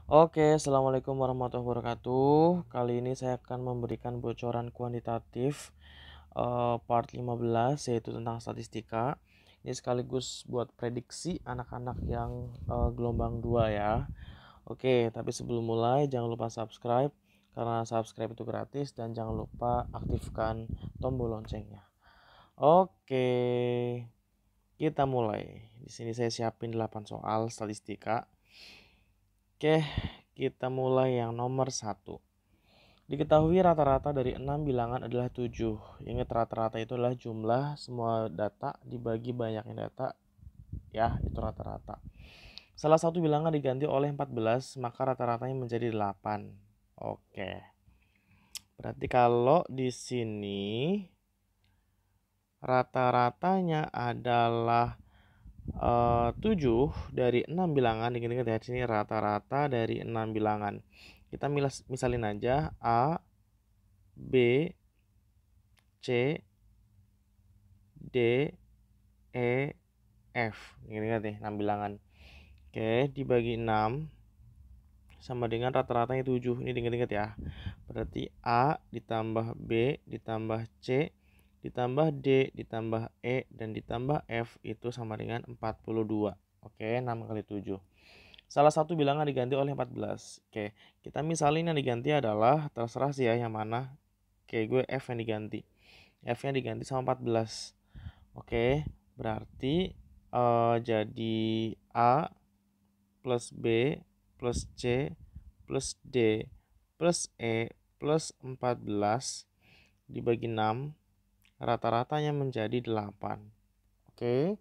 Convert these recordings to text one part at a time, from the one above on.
Oke, assalamualaikum warahmatullahi wabarakatuh. Kali ini saya akan memberikan bocoran kuantitatif part 15 yaitu tentang statistika. Ini sekaligus buat prediksi anak-anak yang gelombang 2 ya. Oke, tapi sebelum mulai jangan lupa subscribe karena subscribe itu gratis dan jangan lupa aktifkan tombol loncengnya. Oke, kita mulai. Di sini saya siapin 8 soal statistika. Oke, kita mulai yang nomor 1. Diketahui rata-rata dari 6 bilangan adalah 7. Ingat rata-rata itu adalah jumlah semua data dibagi banyaknya data, ya, itu rata-rata. Salah satu bilangan diganti oleh 14, maka rata-ratanya menjadi 8. Oke. Berarti kalau di sini rata-ratanya adalah 7 dari 6 bilangan, ingat-ingat ya, sini rata-rata dari 6 bilangan. Kita misalin aja A, B, C, D, E, F. Ingat-ingat nih 6 bilangan. Oke, dibagi 6 sama dengan rata-ratanya 7. Ini ingat-ingat ya. Berarti A ditambah B ditambah C ditambah D ditambah E dan ditambah F itu sama dengan 42. Oke, 6 kali 7. Salah satu bilangan diganti oleh 14. Oke, kita misalin yang diganti adalah, terserah sih ya yang mana. Oke, gue F yang diganti. F-nya diganti sama 14. Oke, berarti jadi A plus B plus C plus D plus E plus 14 dibagi 6, rata-ratanya menjadi 8. Oke,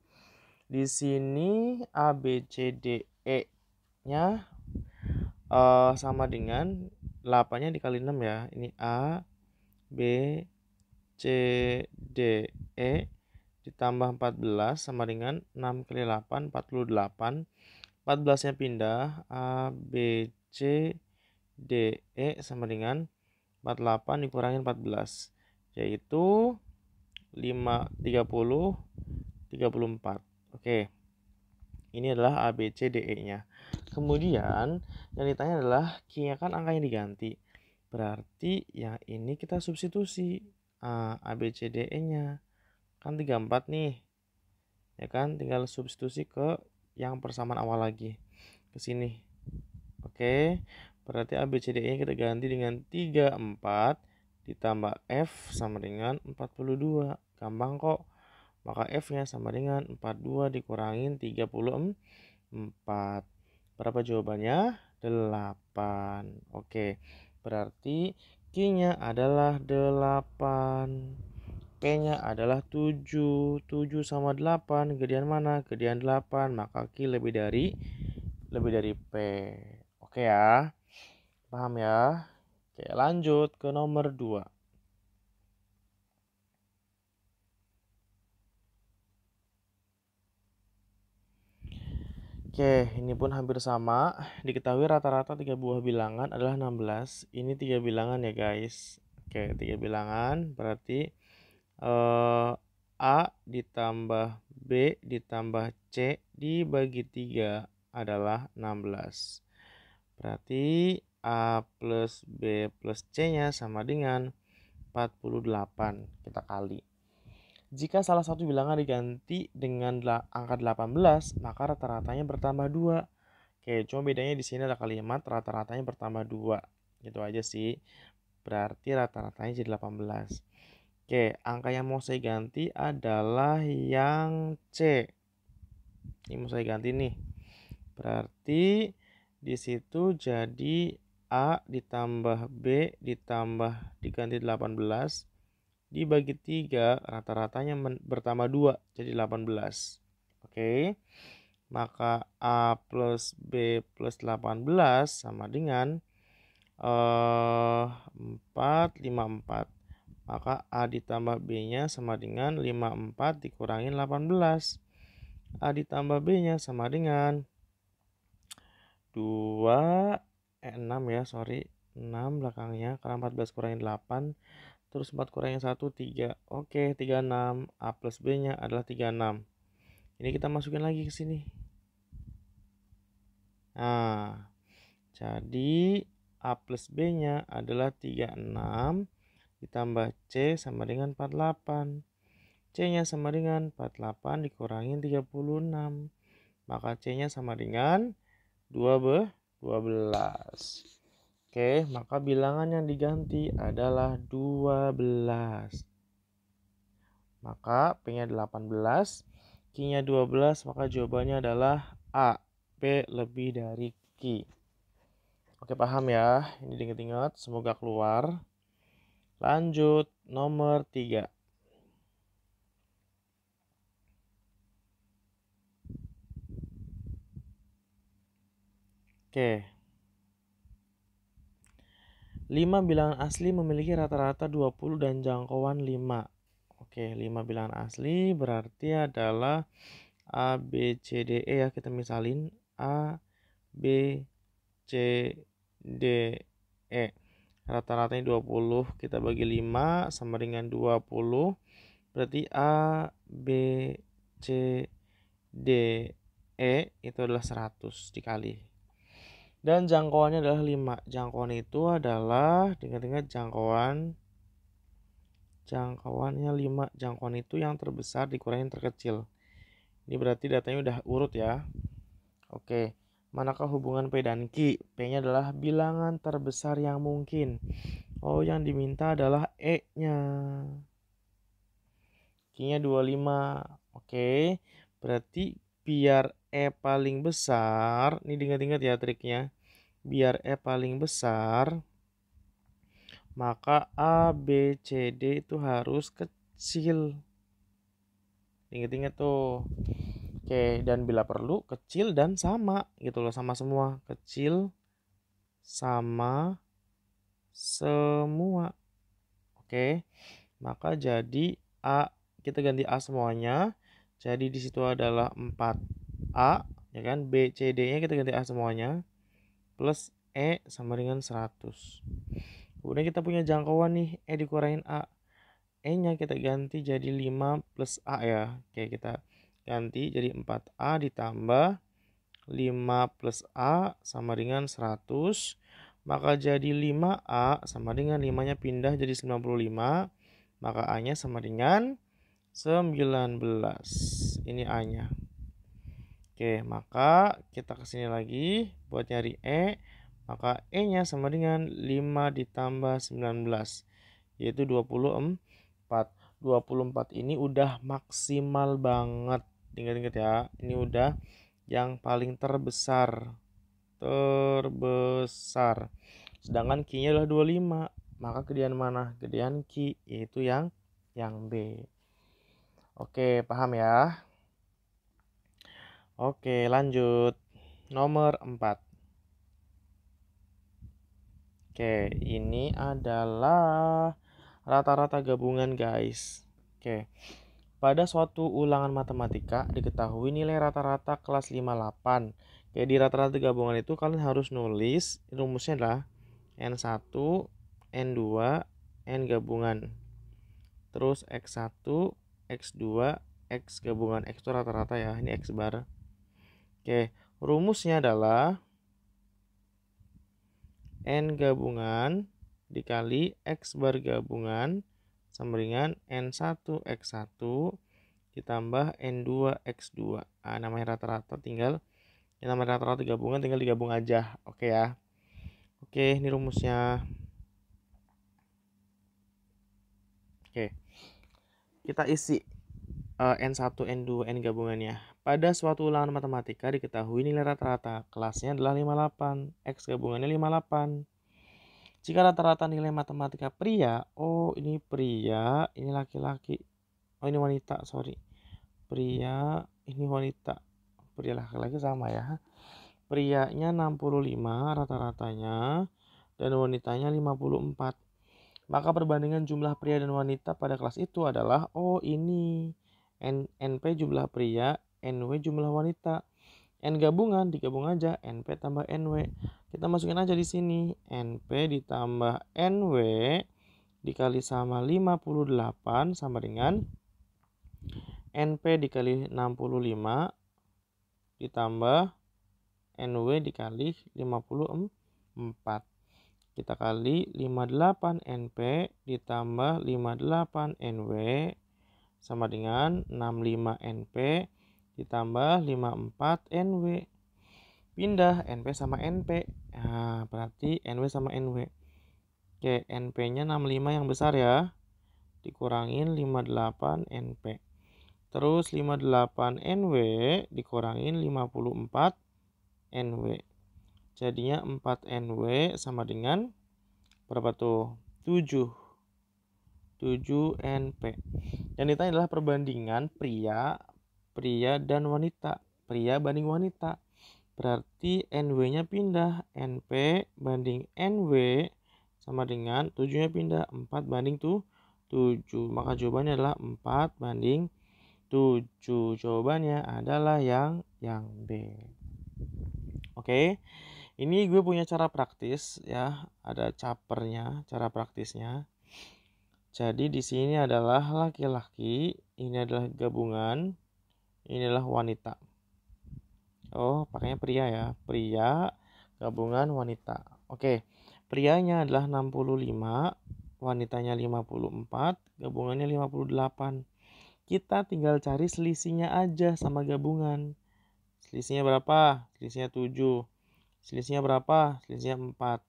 di sini A, B, C, D, E-nya sama dengan 8-nya dikali 6 ya. Ini A, B, C, D, E ditambah 14 sama dengan 6 kali 8, 48. 14-nya pindah, A, B, C, D, E sama dengan 48 dikurangin 14, yaitu 5, 30, 34. Oke, ini adalah A, B, C, D, E-nya. Kemudian yang ditanya adalah Q-nya kan angkanya diganti. Berarti yang ini kita substitusi A, B, C, D, E-nya. Kan 34 nih. Ya kan, tinggal substitusi ke yang persamaan awal lagi. Ke sini. Oke, berarti A, B, C, D, E kita ganti dengan 34 ditambah F sama dengan 42. Gampang kok. Maka F-nya sama dengan 42 dikurangin 34. Berapa jawabannya? 8. Oke, berarti Q-nya adalah 8. P-nya adalah 7. 7 sama 8, gedean mana? Gedean 8, maka Q lebih dari P. Oke ya. Paham ya? Oke, lanjut ke nomor 2. Oke, ini pun hampir sama. Diketahui rata-rata 3 buah bilangan adalah 16. Ini 3 bilangan ya guys. Oke, 3 bilangan berarti A ditambah B ditambah C dibagi 3 adalah 16. Berarti A plus B plus C-nya sama dengan 48. Kita kali. Jika salah satu bilangan diganti dengan angka 18, maka rata-ratanya bertambah 2. Oke, cuma bedanya di sini ada kalimat rata-ratanya bertambah 2. Gitu aja sih. Berarti rata-ratanya jadi 18. Oke, angka yang mau saya ganti adalah yang C. Ini mau saya ganti nih. Berarti di situ jadi A ditambah B ditambah diganti 18 dibagi 3, rata-ratanya bertambah 2 jadi 18. Oke, maka A plus B plus 18 sama dengan 454. Maka A ditambah B-nya sama dengan 54 dikurangin 18. A ditambah B-nya sama dengan 6 ya, sorry. 6 belakangnya, karena 14 kurangin 8. Terus 4 kurangin 1, 3. Oke, 36. A plus B-nya adalah 36. Ini kita masukin lagi ke sini. Nah, Jadi A plus B-nya adalah 36 ditambah C sama dengan 48. C-nya sama dengan 48 dikurangi 36. Maka C-nya sama dengan 12. Oke, maka bilangan yang diganti adalah 12. Maka P-nya 18, Q-nya 12, maka jawabannya adalah A. P lebih dari Q. Oke, paham ya? Ini diingat-ingat, semoga keluar. Lanjut, nomor 3. Oke. 5 bilangan asli memiliki rata-rata 20 dan jangkauan 5. Oke, 5 bilangan asli berarti adalah A, B, C, D, E ya. Kita misalin A, B, C, D, E. Rata-ratanya 20. Kita bagi 5 sama dengan 20. Berarti A, B, C, D, E itu adalah 100 dikali. Dan jangkauannya adalah 5. Jangkauan itu adalah, ingat-ingat jangkauannya 5. Jangkauan itu yang terbesar dikurangi yang terkecil. Ini berarti datanya udah urut ya. Oke, manakah hubungan P dan Q? P-nya adalah bilangan terbesar yang mungkin. Oh, yang diminta adalah E-nya. Q-nya 25. Oke, berarti biar E paling besar, ini ingat-ingat ya triknya. Biar E paling besar, maka A, B, C, D itu harus kecil. Ingat-ingat tuh. Oke, dan bila perlu kecil dan sama gitu loh, sama semua. Kecil sama semua. Oke, maka jadi A, kita ganti A semuanya. Jadi di situ adalah 4A, ya kan? B, C, D-nya kita ganti A semuanya. Plus E sama dengan 100. Kemudian kita punya jangkauan nih, E dikurangin A. E-nya kita ganti jadi 5 plus A ya. Oke, kita ganti jadi 4A ditambah 5 plus A sama dengan 100. Maka jadi 5A sama dengan 5-nya pindah jadi 95. Maka A-nya sama dengan 19. Ini A-nya. Oke, maka kita kesini lagi buat nyari E. Maka E-nya sama dengan 5 ditambah 19. Yaitu 24. 24 ini udah maksimal banget. Ingat-ingat ya, ini udah yang paling terbesar. Sedangkan Q-nya adalah 25. Maka gedean mana? Gedean Q, yaitu yang B. Oke, paham ya? Oke, lanjut. Nomor 4. Oke, ini adalah rata-rata gabungan, guys. Oke. Pada suatu ulangan matematika diketahui nilai rata-rata kelas 58. Kayak di rata-rata gabungan itu kalian harus nulis rumusnya adalah N1, N2, N gabungan. Terus X1, X2, X gabungan. X itu rata-rata ya, ini X bar. Oke, rumusnya adalah N gabungan dikali X bar gabungan sama dengan N1 X1 ditambah N2 X2. Nah, namanya rata-rata tinggal, yang namanya rata-rata gabungan tinggal digabung aja. Oke ya. Oke, ini rumusnya. Oke. Kita isi N1, N2, N gabungannya. Pada suatu ulangan matematika diketahui nilai rata-rata kelasnya adalah 58, X gabungannya 58. Jika rata-rata nilai matematika pria, oh ini pria, ini laki-laki. Oh ini wanita, sorry. Pria, ini wanita. Pria laki-laki sama ya. Prianya 65 rata-ratanya dan wanitanya 54. Maka perbandingan jumlah pria dan wanita pada kelas itu adalah, oh ini NP jumlah pria, NW jumlah wanita. N gabungan digabung aja, NP tambah NW. Kita masukin aja di sini, NP ditambah NW dikali sama 58 sama dengan NP dikali 65 ditambah NW dikali 54. 4. Kita kali 58 NP ditambah 58 NW sama dengan 65 NP ditambah 54 NW. Pindah NP sama NP. Nah, berarti NW sama NW. Oke, NP-nya 65 yang besar ya. Dikurangin 58 NP. Terus 58 NW dikurangin 54 NW. Jadinya 4 NW sama dengan berapa tuh? 7 NP. Yang ditanya adalah perbandingan pria dan wanita. Pria banding wanita. Berarti NW-nya pindah. NP banding NW sama dengan 7-nya pindah. 4 banding 7. Maka jawabannya adalah 4 banding 7. Jawabannya adalah yang B. Oke. Ini gue punya cara praktis ya, ada capernya, cara praktisnya. Jadi di sini adalah laki-laki, ini adalah gabungan, ini adalah wanita. Oh, pakainya pria ya. Pria gabungan wanita. Oke. Prianya adalah 65, wanitanya 54, gabungannya 58. Kita tinggal cari selisihnya aja sama gabungan. Selisihnya berapa? Selisihnya 7. Selisihnya berapa? Selisihnya 4.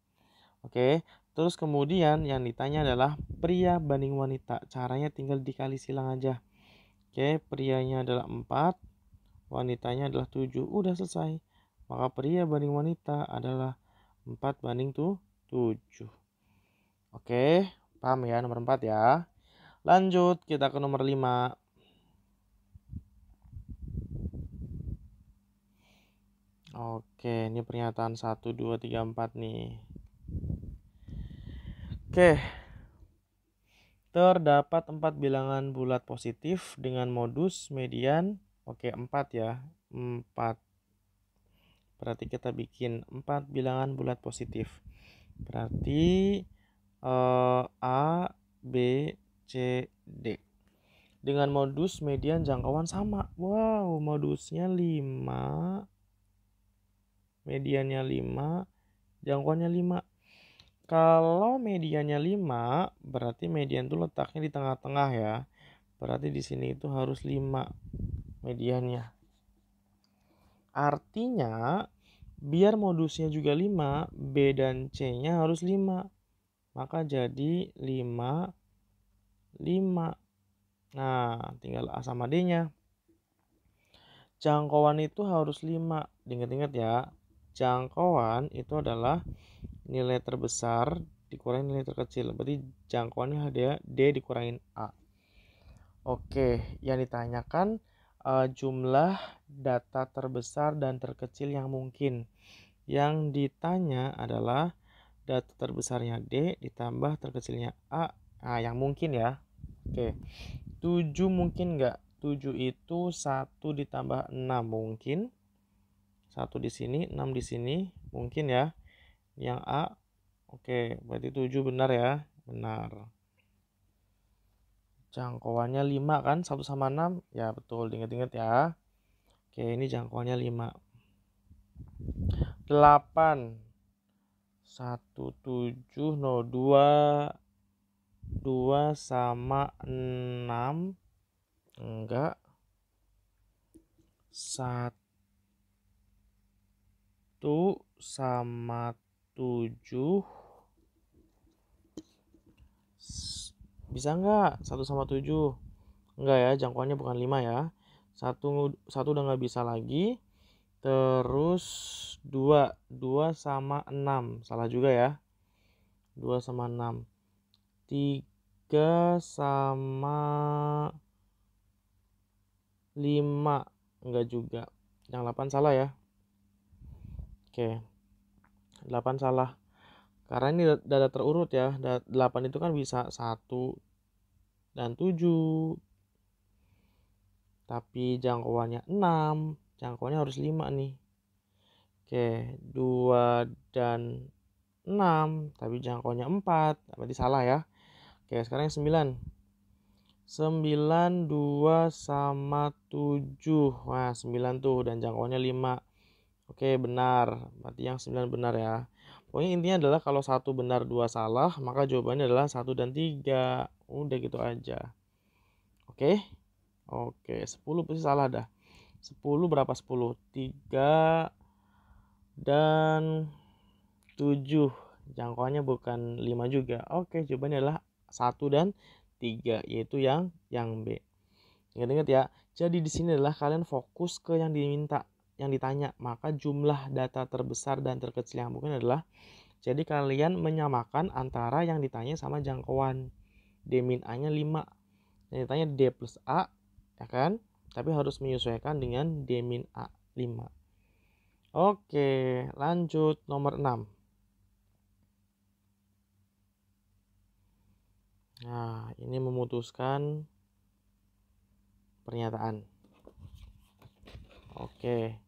Oke. Terus kemudian yang ditanya adalah pria banding wanita. Caranya tinggal dikali silang aja. Oke, prianya adalah 4, wanitanya adalah 7. Udah selesai. Maka pria banding wanita adalah 4 banding 7. Oke, paham ya nomor 4 ya. Lanjut kita ke nomor 5. Oke, ini pernyataan 1, 2, 3, 4 nih. Oke. Terdapat 4 bilangan bulat positif dengan modus median. Oke, 4 ya. 4. Berarti kita bikin 4 bilangan bulat positif. Berarti A, B, C, D. Dengan modus median jangkauan sama. Wow, modusnya 5. Mediannya 5, jangkauannya 5. Kalau mediannya 5, berarti median itu letaknya di tengah-tengah ya. Berarti di sini itu harus 5 mediannya. Artinya, biar modusnya juga 5, B dan C-nya harus 5. Maka jadi 5, 5. Nah, tinggal A sama D-nya. Jangkauan itu harus 5. Ingat-ingat ya. Jangkauan itu adalah nilai terbesar dikurangin nilai terkecil. Berarti jangkauannya ada D dikurangin A. Oke, yang ditanyakan jumlah data terbesar dan terkecil yang mungkin. Yang ditanya adalah data terbesarnya D ditambah terkecilnya A. Nah, yang mungkin ya. Oke. 7 mungkin enggak? 7 itu 1 ditambah 6 mungkin. 1 di sini, 6 di sini, mungkin ya. Yang A, oke, berarti 7 benar ya. Benar. Jangkauannya 5 kan, 1 sama 6. Ya betul, ingat-ingat ya. Oke, ini jangkauannya 5. 8. 1, 7, 2. 2 sama 6. Enggak. 1 sama 7. Bisa enggak? 1 sama 7. Enggak ya, jangkauannya bukan 5 ya. 1 udah enggak bisa lagi. Terus 2 sama 6. Salah juga ya. 2 sama 6. 3 sama 5. Enggak juga. Yang 8 salah ya. Oke. 8 salah. Karena ini data terurut ya. 8 itu kan bisa 1 dan 7. Tapi jangkauannya 6. Jangkauannya harus 5 nih. Oke. 2 dan 6. Tapi jangkauannya 4. Berarti salah ya. Oke, sekarang yang 9. 9, 2 sama 7. Wah, 9 tuh dan jangkauannya 5. Oke, benar. Berarti yang 9 benar ya. Pokoknya intinya adalah kalau 1 benar 2 salah, maka jawabannya adalah 1 dan 3. Udah gitu aja. Oke? Oke, 10 pasti salah dah. 10 berapa 10? 3 dan 7. Jangkauannya bukan 5 juga. Oke, jawabannya adalah 1 dan 3, yaitu yang B. Ingat-ingat ya. Jadi di sini adalah kalian fokus ke yang diminta, yang ditanya. Maka jumlah data terbesar dan terkecil yang mungkin adalah, jadi kalian menyamakan antara yang ditanya sama jangkauan. D min A-nya 5. Yang ditanya D plus A, ya kan? Tapi harus menyesuaikan dengan D min A 5. Oke, lanjut nomor 6. Nah, ini memutuskan pernyataan. Oke.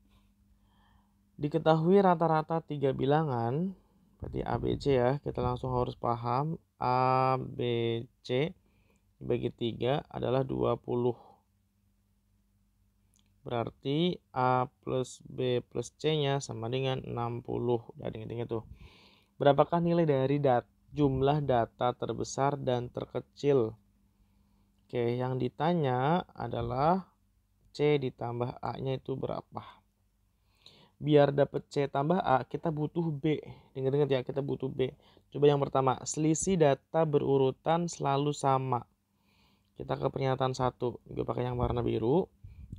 Diketahui rata-rata 3 bilangan, berarti A, B, C ya. Kita langsung harus paham A, B, C dibagi 3 adalah 20. Berarti A plus B plus C-nya sama dengan 60. Udah ingat-ingat tuh. Berapakah nilai dari jumlah data terbesar dan terkecil? Oke, yang ditanya adalah C ditambah A-nya itu berapa? Biar dapat C tambah A, kita butuh B. Ingat-ingat ya, kita butuh B. Coba yang pertama, selisih data berurutan selalu sama. Kita ke pernyataan 1. Gue pakai yang warna biru.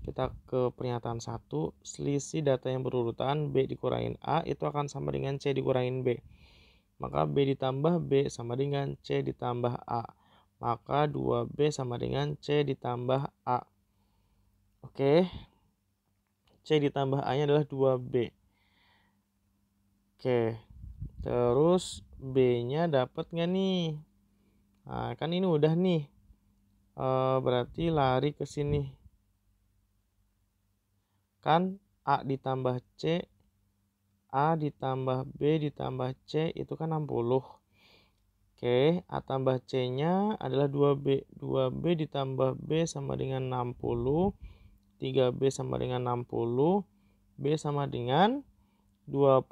Kita ke pernyataan 1. Selisih data yang berurutan B dikurangin A itu akan sama dengan C dikurangin B. Maka B ditambah B sama dengan C ditambah A. Maka 2B sama dengan C ditambah A. Oke. C ditambah A-nya adalah 2B. Oke. Terus B-nya dapat nggak nih? Nah, kan ini udah nih. Berarti lari ke sini. Kan A ditambah C, A ditambah B ditambah C itu kan 60. Oke, A tambah C-nya adalah 2B. 2B ditambah B sama dengan 60. 3B sama dengan 60. B sama dengan 20.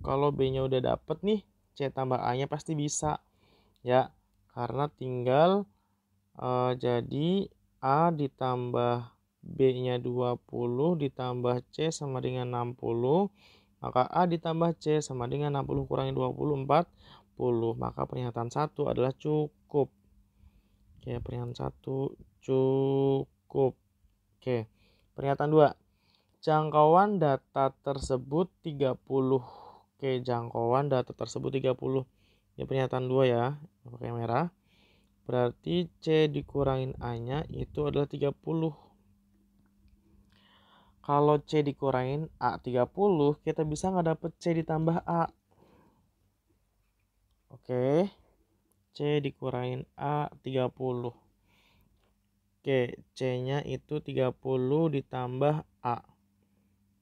Kalau B-nya udah dapet nih, C tambah A-nya pasti bisa. Ya, karena tinggal jadi A ditambah B-nya 20 ditambah C sama dengan 60. Maka A ditambah C sama dengan 60 kurangi 20, 40. Maka pernyataan 1 adalah cukup. Oke, pernyataan 1 cukup. Oke, pernyataan 2. Jangkauan data tersebut 30. Oke, jangkauan data tersebut 30. Ini pernyataan 2 ya, pakai merah. Berarti C dikurangin A-nya itu adalah 30. Kalau C dikurangin A 30, kita bisa nggak dapet C ditambah A. Oke, C dikurangin A 30. Oke, C-nya itu 30 ditambah A.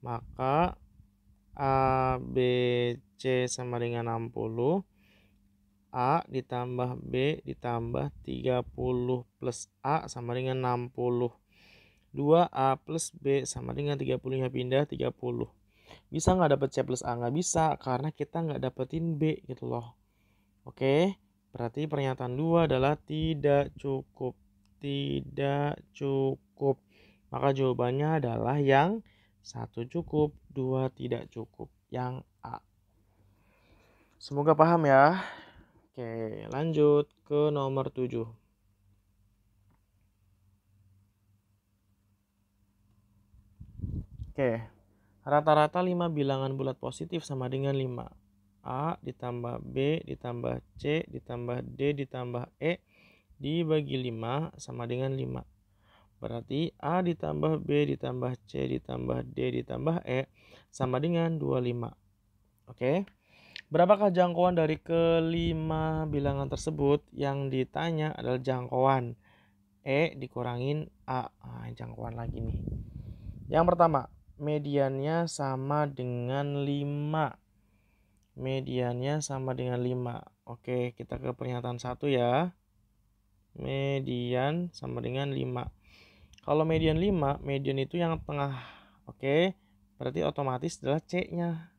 Maka A, B, C sama dengan 60. A ditambah B ditambah 30 plus A sama dengan 60. 2A plus B sama dengan 30-nya pindah 30. Bisa nggak dapet C plus A? Nggak bisa, karena kita nggak dapetin B gitu loh. Oke, berarti pernyataan 2 adalah tidak cukup. Tidak cukup. Maka jawabannya adalah yang 1 cukup, 2 tidak cukup. Yang A. Semoga paham ya. Oke, lanjut ke nomor 7. Oke, rata-rata 5 bilangan bulat positif sama dengan 5. A ditambah B ditambah C ditambah D ditambah E dibagi 5 sama dengan 5. Berarti A ditambah B ditambah C ditambah D ditambah E sama dengan 25. Oke. Berapakah jangkauan dari kelima bilangan tersebut? Yang ditanya adalah jangkauan E dikurangin A. Nah, jangkauan lagi nih. Yang pertama, mediannya sama dengan 5. Mediannya sama dengan 5. Oke, kita ke pernyataan 1 ya. Median sama dengan 5. Kalau median 5, median itu yang tengah. Oke, berarti otomatis adalah C-nya.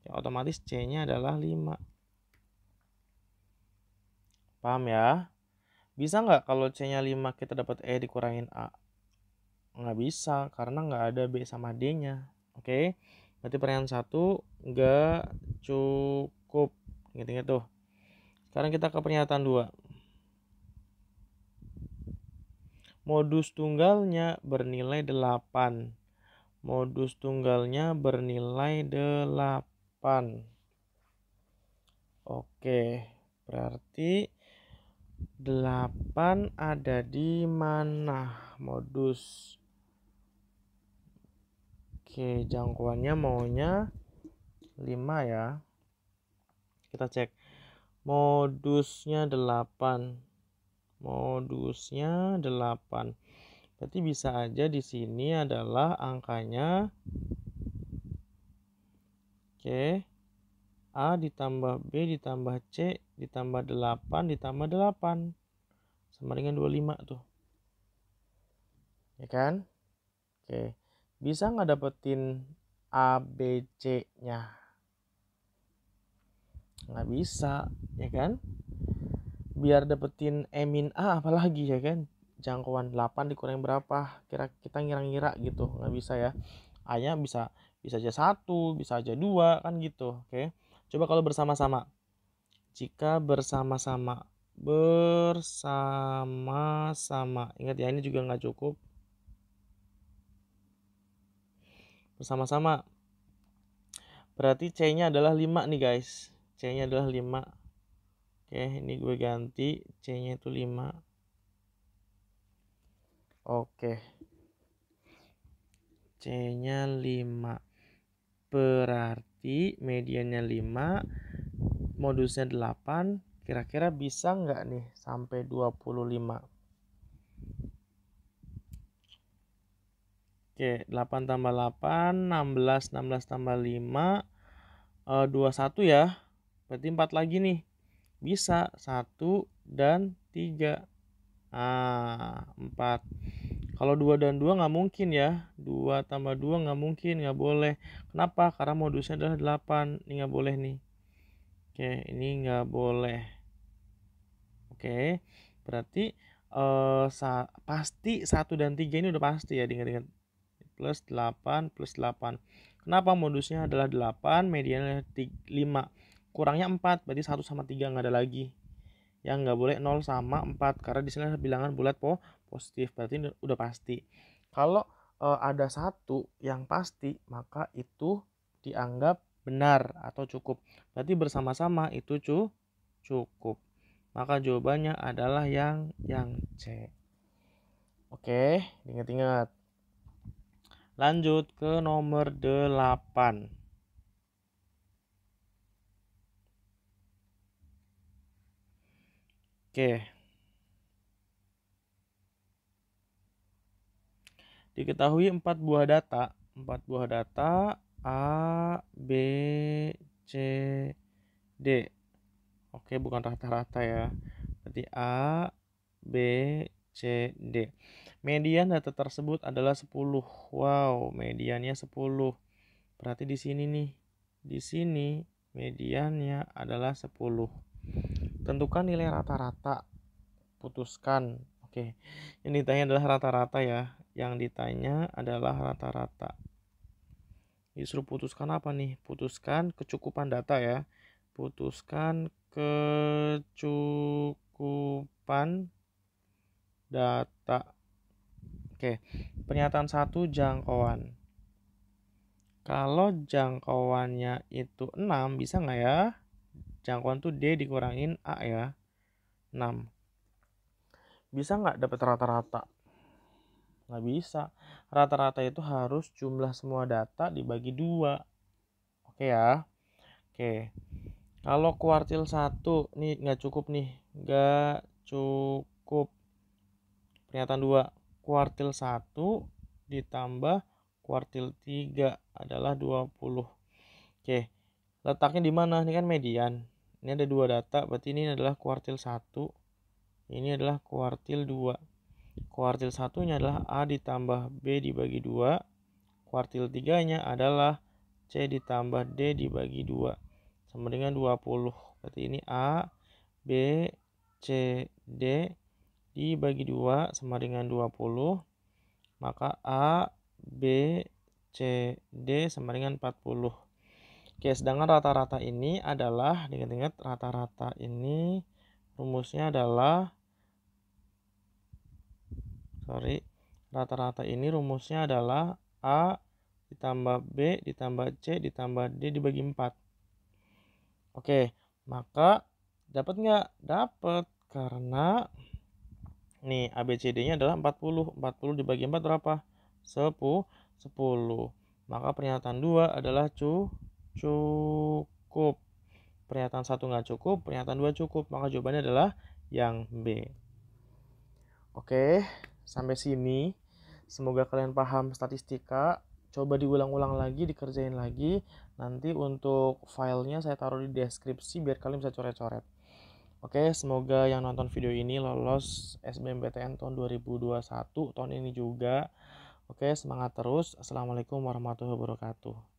Ya, otomatis C-nya adalah 5. Paham ya? Bisa nggak kalau C-nya 5 kita dapat E dikurangin A? Nggak bisa, karena nggak ada B sama D-nya. Oke, berarti pertanyaan 1 nggak cukup. Ingat-ingat tuh. Sekarang kita ke pernyataan 2. Modus tunggalnya bernilai 8. Modus tunggalnya bernilai 8. Oke, berarti 8 ada di mana modus? Oke, jangkauannya maunya 5 ya. Kita cek. Modusnya 8. Modusnya 8. Berarti bisa aja di sini adalah angkanya A ditambah B ditambah C ditambah 8 ditambah 8 sama dengan 25 tuh. Ya kan? Oke. Bisa nggak dapetin A, B, C-nya? Nggak bisa, ya kan? Biar dapetin E min A apalagi, ya kan? Jangkauan 8 dikurangin berapa? Kita ngira-ngira gitu. Nggak bisa ya. A-nya bisa aja 1, bisa aja 2, kan gitu. Oke. Coba kalau bersama-sama. Jika bersama-sama. Ingat ya, ini juga nggak cukup. Bersama-sama. Berarti C-nya adalah 5 nih guys. C-nya adalah 5. Oke, ini gue ganti. C-nya itu 5. Oke. C-nya 5. Berarti mediannya 5. Modusnya 8. Kira-kira bisa nggak nih sampai 25? Oke, 8 tambah 8, 16 tambah 5, 21 ya. Berarti 4 lagi nih. Bisa 1 dan 3. 4. Kalau 2 dan 2 nggak mungkin ya. 2 tambah 2 nggak mungkin, nggak boleh. Kenapa? Karena modusnya adalah 8. Ini nggak boleh nih. Oke, ini nggak boleh. Oke, berarti pasti 1 dan 3 ini udah pasti ya, diingat-ingat. Plus 8 plus 8. Kenapa modusnya adalah 8, mediannya 5. Kurangnya 4, berarti 1 sama 3 nggak ada lagi. Yang nggak boleh 0 sama 4, karena di sini ada bilangan bulat positif, berarti udah pasti. Kalau ada 1 yang pasti, maka itu dianggap benar atau cukup. Berarti bersama-sama itu cukup. Maka jawabannya adalah yang C. Oke, ingat-ingat. Lanjut ke nomor 8. Oke. Diketahui 4 buah data. 4 buah data A, B, C, D. Oke, bukan rata-rata ya. Berarti A, B, C, D. Median data tersebut adalah 10. Wow, mediannya 10. Berarti di sini nih. Di sini mediannya adalah 10. Tentukan nilai rata-rata. Putuskan. Oke. Yang ditanya adalah rata-rata ya. Yang ditanya adalah rata-rata. Disuruh putuskan apa nih? Putuskan kecukupan data ya. Putuskan kecukupan data. Oke. Pernyataan 1 jangkauan. Kalau jangkauannya itu 6, bisa nggak ya? Jangkauan tuh D dikurangin A ya. 6. Bisa nggak dapat rata-rata? Nggak bisa. Rata-rata itu harus jumlah semua data dibagi 2. Oke ya. Oke. Kalau kuartil 1 nih nggak cukup nih. Nggak cukup. Pernyataan 2. Kuartil 1 ditambah kuartil 3 adalah 20. Oke. Letaknya di mana? Ini kan median. Ini ada 2 data, berarti ini adalah kuartil 1. Ini adalah kuartil 2. Kuartil 1-nya adalah A ditambah B dibagi 2. Kuartil 3-nya adalah C ditambah D dibagi 2 sama dengan 20. Berarti ini A, B, C, D dibagi 2 sama dengan 20. Maka A, B, C, D sama dengan 40. Oke, sedangkan rata-rata ini adalah, ingat-ingat rata-rata ini rumusnya adalah, rata-rata ini rumusnya adalah A ditambah B ditambah C ditambah D dibagi 4. Oke, maka dapat nggak? Dapat, karena nih ABCD-nya adalah 40. 40 dibagi 4 berapa? 10. Maka pernyataan 2 adalah cukup. Pernyataan 1 nggak cukup, pernyataan 2 cukup. Maka jawabannya adalah yang B. Oke, sampai sini. Semoga kalian paham statistika. Coba diulang-ulang lagi, dikerjain lagi. Nanti untuk filenya saya taruh di deskripsi biar kalian bisa coret-coret. Oke, semoga yang nonton video ini lolos SBMPTN tahun 2021, tahun ini juga. Oke, semangat terus. Assalamualaikum warahmatullahi wabarakatuh.